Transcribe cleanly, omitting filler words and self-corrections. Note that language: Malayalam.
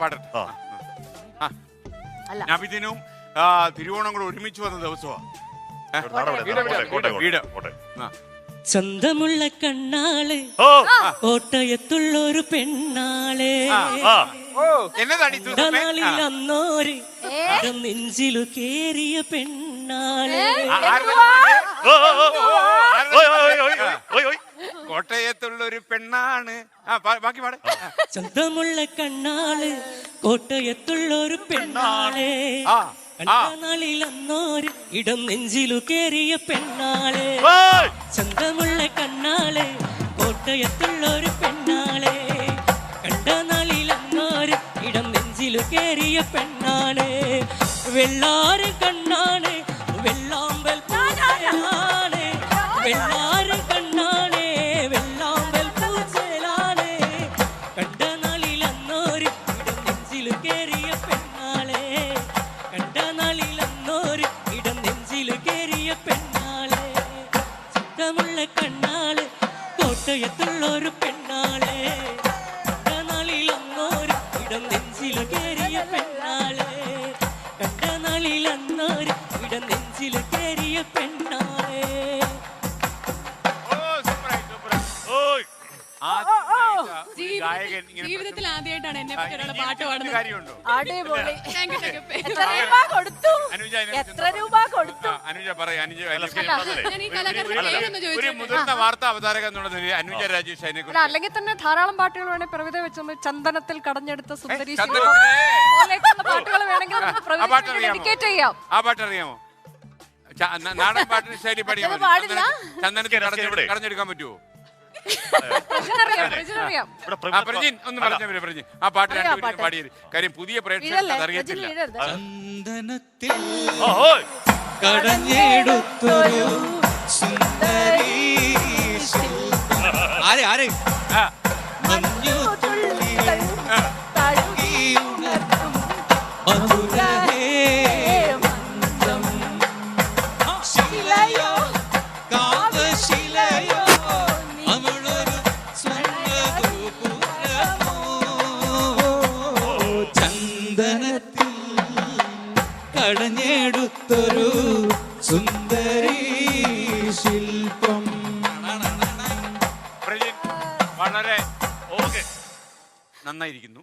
പാടട്ടെ. നബിദിനവും തിരുവോണം കൂടെ ഒരുമിച്ച് വന്ന ദിവസമാണ്. വീട് സ്വന്തമുള്ള കണ്ണാള് കോട്ടയത്തുള്ളൊരു പെണ്ണാളെ അന്നോര് നെഞ്ചിലു കേറിയ പെണ്ണാളെ കോട്ടയത്തുള്ളൊരു പെണ്ണാണ്. ബാക്കി പാട്. സ്വന്തമുള്ള കണ്ണാള് കോട്ടയത്തുള്ളൊരു പെണ്ണാളെ നാളിലന്നോര് ഇടം നെഞ്ചിലു കേറിയ പെണ്ണാളെ സ്വന്തമുള്ള കണ്ണാളെ കോട്ടയത്തുള്ളൊരു പെണ്ണാളെ കണ്ട നാളിലന്നോര് ഇടം നെഞ്ചിലു കേറിയ പെണ്ണാളെ വെള്ളാറ് കണ്ണാണ് വെള്ളാമ്പൽ പൂച്ചേലാണ് വെള്ളാറ് കണ്ണാണ് വെള്ളാമ്പൽ പൂച്ചേലാണ് കണ്ട നാളിലന്നോര് ഇടം നെഞ്ചിലു കേറിയ പെണ്ണാളെ കണ്ട നാളിലന്നോര് ഇടം നെഞ്ചിലു കേറിയ പെണ്ണാളെ സുഖമുള്ള കണ്ണാള് കോട്ടയത്തുള്ളൊരു പെണ്ണാളെ കണ്ട നാളിലന്നോര് ഇടം നെഞ്ചിലു കേറിയ പെണ്ണാളെ കണ്ട നാളിലന്നോര് ഇടം നെഞ്ചിലു കേറിയ പെണ്ണാളെ. ജീവിതത്തിൽ ആദ്യമായിട്ടാണ് എന്നെ പറ്റി ഒരാളെ പാട്ട് പാടുന്നത്. അടിപൊളി. എത്ര രൂപ കൊടുത്തു? അനുജ പറയാ. ഞാൻ ഈ കലാകാരന്റെ പേരൊന്ന് ഒരു ചോദിച്ചോട്ടെ? മുതിർന്ന വാർത്താ അവതാരക എന്നുള്ളത് അനുജ രാജേഷ് അതിനെ കുറിച്ച്. അല്ലെങ്കിൽ തന്നെ ധാരാളം പാട്ടുകൾ വേണേൽ പ്രവിത വെച്ചൊന്ന് ചന്ദനത്തിൽ കടഞ്ഞെടുത്ത സുന്ദരി പാട്ടുകൾ വേണമെങ്കിൽ ഡെഡിക്കേറ്റ് ചെയ്യാം. ആ പാട്ട് അറിയാമോ? നാടൻ പാട്ടിന് ശൈലി പഠിക്കാൻ ചന്ദനത്തിൽ കടഞ്ഞെടുക്കാൻ പറ്റുമോ? പ്രജിൻ ഒന്ന് പറഞ്ഞ പ്രജിൻ ആ പാട്ട് രണ്ടുപേരും പാടിയത്. കാര്യം പുതിയ പ്രേക്ഷകർക്ക് അറിയത്തില്ല. ചന്ദനത്തിൽ കടഞ്ഞെടുത്തൊരു സുന്ദരി ആരെ ആരെ മഞ്ഞു തുള്ളികൾ തഴുകിയുണർത്തും മധുരഹേ മന്ത്രം ശിലയോ കാവശിലയോ അവളൊരു സ്വർണ്ണഗോപുരമോ ചന്ദനത്തിൽ കടഞ്ഞെടുത്തൊരു സുന്ദരി ശില്പം. പ്രജിൻ വളരെ നന്നായിരിക്കുന്നു.